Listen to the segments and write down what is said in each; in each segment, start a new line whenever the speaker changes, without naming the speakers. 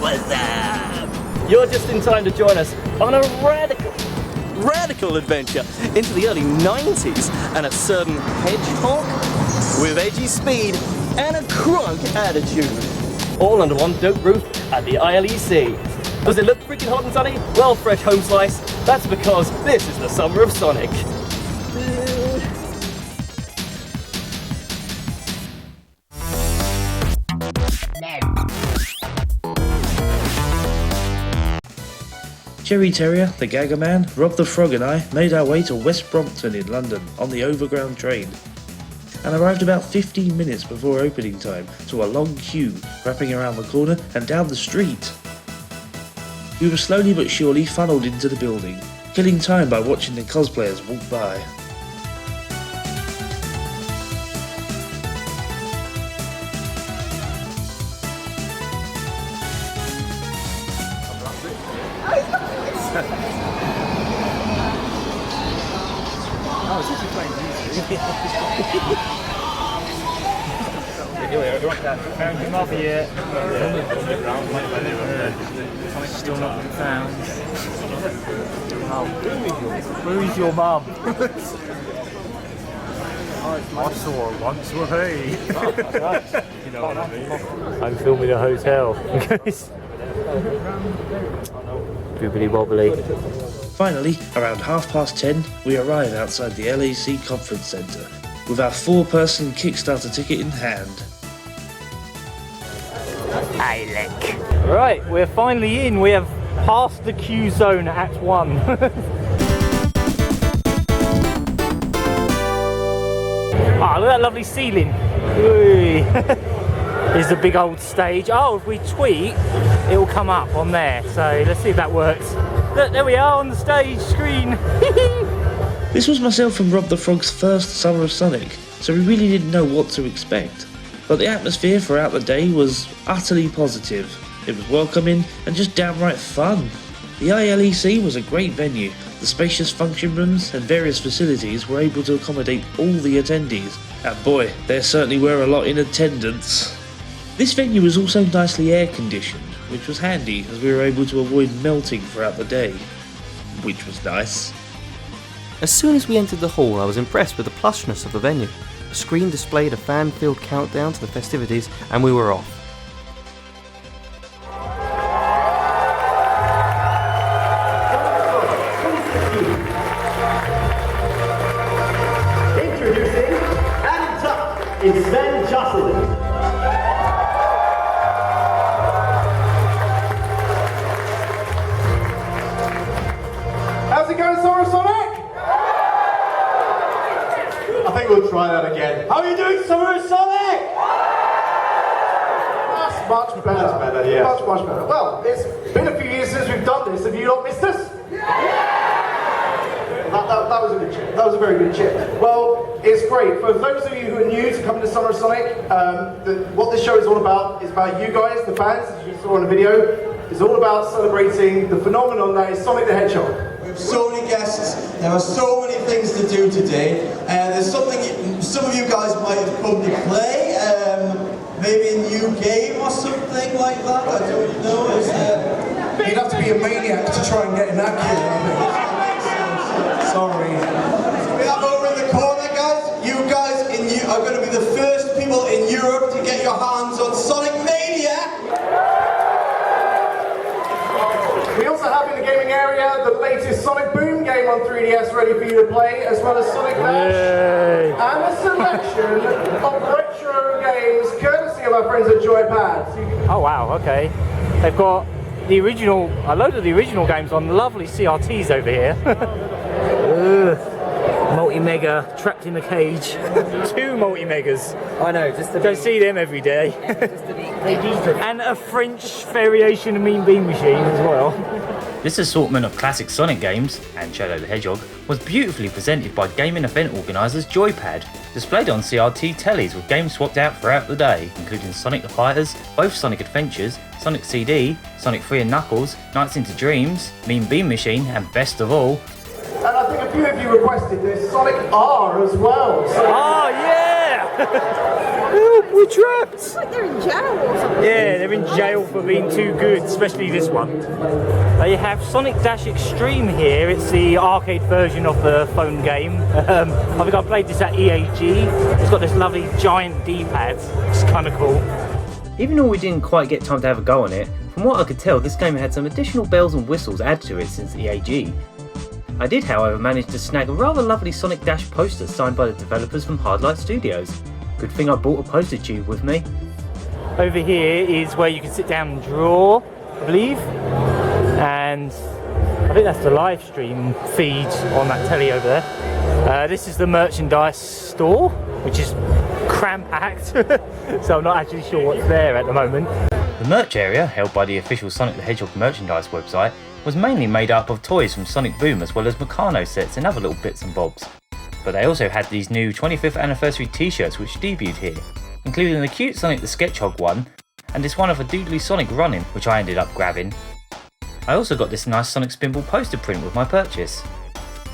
what's up?
You're just in time to join us on a radical adventure into the early 90s and a certain hedgehog with edgy speed and a crunk attitude. All under one dope roof at the ILEC. Does it look freaking hot and sunny? Well, fresh home slice, that's because this is the summer of Sonic.
Jerry Terrier, the Gagger Man, Rob the Frog and I made our way to West Brompton in London on the Overground train and arrived about 15 minutes before opening time to a long queue wrapping around the corner and down the street. We were slowly but surely funneled into the building, killing time by watching the cosplayers walk by.
Still not been found. Where is your mum? I saw her once with he. You know what I mean? I'm filming a hotel. Wibbly wobbly.
Finally, around 10:30, we arrive outside the LAC Conference Centre with our 4-person Kickstarter ticket in hand.
Right, we're finally in. We have passed the queue zone at 1. Ah, look at that lovely ceiling. Here's the big old stage. Oh, if we tweet, it will come up on there. So let's see if that works. Look, there we are on the stage screen.
This was myself and Rob the Frog's first Summer of Sonic, so we really didn't know what to expect. But the atmosphere throughout the day was utterly positive. It was welcoming and just downright fun. The ILEC was a great venue. The spacious function rooms and various facilities were able to accommodate all the attendees. And boy, there certainly were a lot in attendance. This venue was also nicely air conditioned, which was handy as we were able to avoid melting throughout the day, which was nice.
As soon as we entered the hall, I was impressed with the plushness of the venue. The screen displayed a fan-filled countdown to the festivities, and we were off.
Introducing and top is Sven Jocelyn. How's it going, Summer of Sonic? I think we'll try that again. How are you doing, Summer of Sonic? That's much better. That's better, yeah. Much better. Well, it's been a few years since we've done this. Have you not missed us? That was a good chip. That was a very good chip. Well, it's great. For those of you who are new to coming to Summer of Sonic, what this show is all about is about you guys, the fans, as you saw in the video. It's all about celebrating the phenomenon that is Sonic the Hedgehog.
We have so many guests, there are so many things to do today, and there's something some of you guys might have come to play, maybe a new game or something like that, I don't know.
You'd have to be a maniac to try and get in that queue, I think. Sorry.
We have over in the corner, guys, you guys are going to be the first people in Europe to get your hands on Sonic Mania.
We also have in the gaming area the latest Sonic Boom game on 3DS ready for you to play, as well as Sonic Dash, and a selection of retro games courtesy of our friends at Joypad.
Oh wow, okay. They've got the original, a load of the original games on lovely CRTs over here. Multi-mega trapped in the cage. 2 multi-megas.
I know, just to
don't see them every day. And a French variation of Mean Bean Machine as well.
This assortment of classic Sonic games, and Shadow the Hedgehog, was beautifully presented by gaming event organisers Joypad, displayed on CRT tellies with games swapped out throughout the day, including Sonic the Fighters, both Sonic Adventures, Sonic CD, Sonic 3 and Knuckles, Nights into Dreams, Mean Bean Machine, and best of all...
And I think a few of you requested this Sonic R as well. So
oh yeah! We're trapped!
It's like they're in jail or something.
Yeah, they're in jail for being too good, especially this one. They have Sonic Dash Extreme here. It's the arcade version of the phone game. I think I played this at EAG. It's got this lovely giant D-pad. It's kind of cool.
Even though we didn't quite get time to have a go on it, from what I could tell this game had some additional bells and whistles added to it since EAG. I did however manage to snag a rather lovely Sonic Dash poster signed by the developers from Hardlight Studios. Good thing I brought a poster tube with me.
Over here is where you can sit down and draw, I believe. And I think that's the live stream feed on that telly over there. This is the merchandise store, which is cram-packed, so I'm not actually sure what's there at the moment.
The merch area, held by the official Sonic the Hedgehog merchandise website, was mainly made up of toys from Sonic Boom as well as Meccano sets and other little bits and bobs. But they also had these new 25th anniversary t-shirts which debuted here, including the cute Sonic the Hedgehog one, and this one of a doodly Sonic running, which I ended up grabbing. I also got this nice Sonic Spinball poster print with my purchase.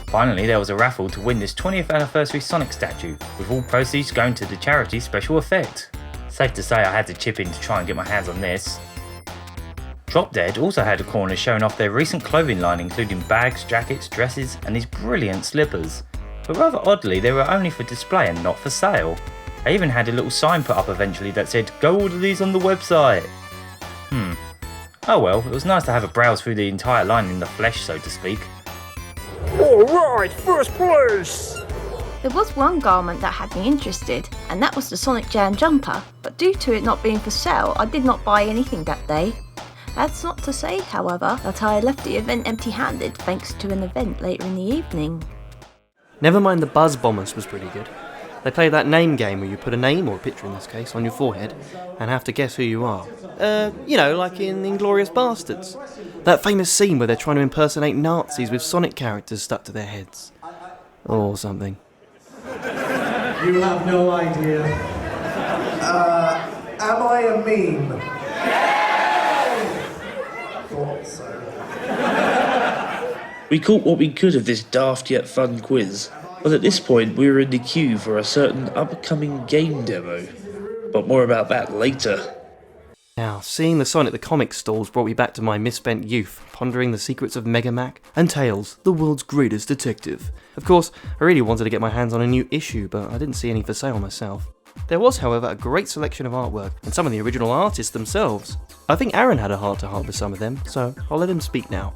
Finally, there was a raffle to win this 20th anniversary Sonic statue, with all proceeds going to the charity Special Effect. Safe to say I had to chip in to try and get my hands on this. Drop Dead also had a corner showing off their recent clothing line, including bags, jackets, dresses and these brilliant slippers. But rather oddly, they were only for display and not for sale. They even had a little sign put up eventually that said, "Go order these on the website." Oh well, it was nice to have a browse through the entire line in the flesh, so to speak.
Alright, first place!
There was one garment that had me interested, and that was the Sonic Jam jumper, but due to it not being for sale, I did not buy anything that day. That's not to say, however, that I left the event empty-handed thanks to an event later in the evening.
Never mind the Buzzbombers was pretty good. They play that name game where you put a name, or a picture in this case, on your forehead and have to guess who you are. Like in Inglourious Bastards. That famous scene where they're trying to impersonate Nazis with Sonic characters stuck to their heads. Or something.
You have no idea. Am I a meme? Thought so.
We caught what we could of this daft yet fun quiz, but at this point we were in the queue for a certain upcoming game demo. But more about that later.
Now, seeing the Sonic the Comic stalls brought me back to my misspent youth, pondering the secrets of Mega Mac and Tails, the world's greatest detective. Of course, I really wanted to get my hands on a new issue, but I didn't see any for sale myself. There was, however, a great selection of artwork, and some of the original artists themselves. I think Aaron had a heart-to-heart with some of them, so I'll let him speak now.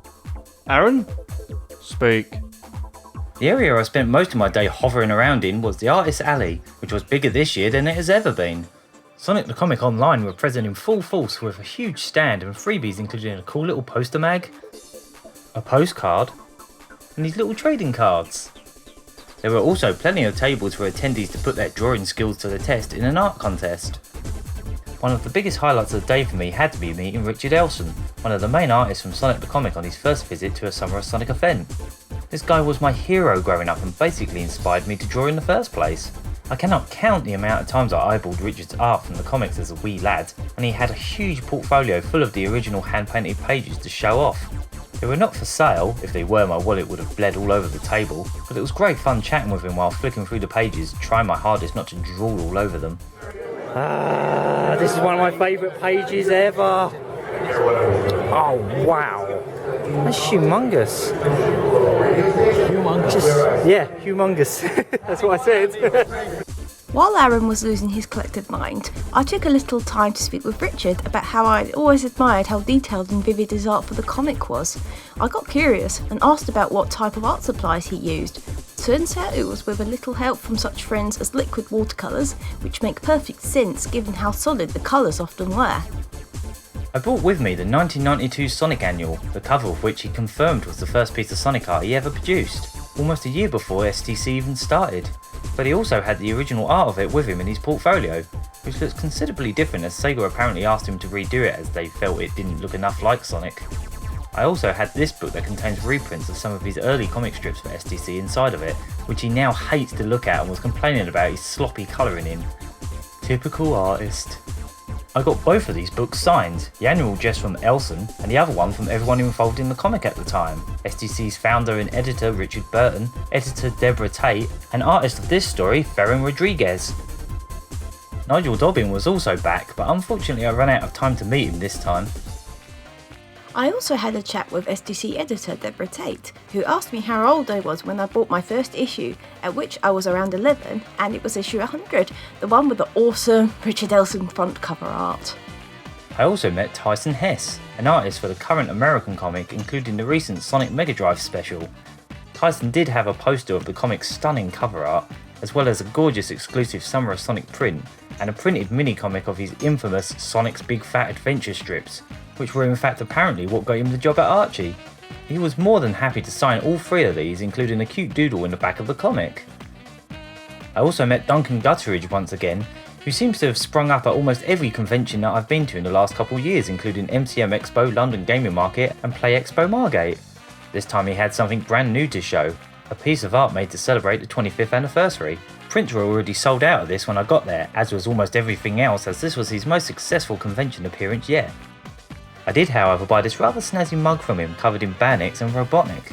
Aaron? Speak.
The area I spent most of my day hovering around in was the Artist Alley, which was bigger this year than it has ever been. Sonic the Comic Online were present in full force with a huge stand and freebies including a cool little poster mag, a postcard, and these little trading cards. There were also plenty of tables for attendees to put their drawing skills to the test in an art contest. One of the biggest highlights of the day for me had to be meeting Richard Olson, one of the main artists from Sonic the Comic on his first visit to a Summer of Sonic event. This guy was my hero growing up and basically inspired me to draw in the first place. I cannot count the amount of times I eyeballed Richard's art from the comics as a wee lad, and he had a huge portfolio full of the original hand-painted pages to show off. They were not for sale. If they were, my wallet would have bled all over the table, but it was great fun chatting with him while flicking through the pages, trying my hardest not to drool all over them.
This is one of my favourite pages ever. Oh wow, that's humongous. Humongous? Yeah, humongous. That's what I said.
While Aaron was losing his collective mind, I took a little time to speak with Richard about how I'd always admired how detailed and vivid his art for the comic was. I got curious and asked about what type of art supplies he used. Turns out it was with a little help from such friends as liquid watercolours, which make perfect sense given how solid the colours often were.
I brought with me the 1992 Sonic Annual, the cover of which he confirmed was the first piece of Sonic art he ever produced, almost a year before STC even started. But he also had the original art of it with him in his portfolio, which looks considerably different as Sega apparently asked him to redo it as they felt it didn't look enough like Sonic. I also had this book that contains reprints of some of his early comic strips for STC inside of it, which he now hates to look at and was complaining about his sloppy colouring in. Typical artist. I got both of these books signed, the annual just from Olson and the other one from everyone involved in the comic at the time, STC's founder and editor Richard Burton, editor Deborah Tate, and artist of this story Ferran Rodriguez. Nigel Dobbin was also back, but unfortunately I ran out of time to meet him this time.
I also had a chat with SDC editor Deborah Tate, who asked me how old I was when I bought my first issue, at which I was around 11, and it was issue 100, the one with the awesome Richard Elson front cover art.
I also met Tyson Hess, an artist for the current American comic, including the recent Sonic Mega Drive special. Tyson did have a poster of the comic's stunning cover art, as well as a gorgeous exclusive Summer of Sonic print, and a printed mini-comic of his infamous Sonic's Big Fat Adventure strips, which were in fact apparently what got him the job at Archie. He was more than happy to sign all 3 of these, including a cute doodle in the back of the comic. I also met Duncan Gutteridge once again, who seems to have sprung up at almost every convention that I've been to in the last couple of years, including MCM Expo, London Gaming Market and Play Expo Margate. This time he had something brand new to show, a piece of art made to celebrate the 25th anniversary. Prints were already sold out of this when I got there, as was almost everything else, as this was his most successful convention appearance yet. I did however buy this rather snazzy mug from him covered in Banix and Robotnik.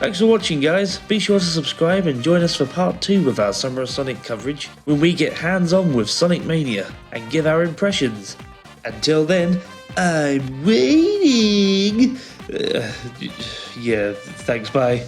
Thanks for watching, guys. Be sure to subscribe and join us for part 2 of our Summer of Sonic coverage, when we get hands-on with Sonic Mania and give our impressions. Until then, I'm waiting. Yeah, thanks, bye.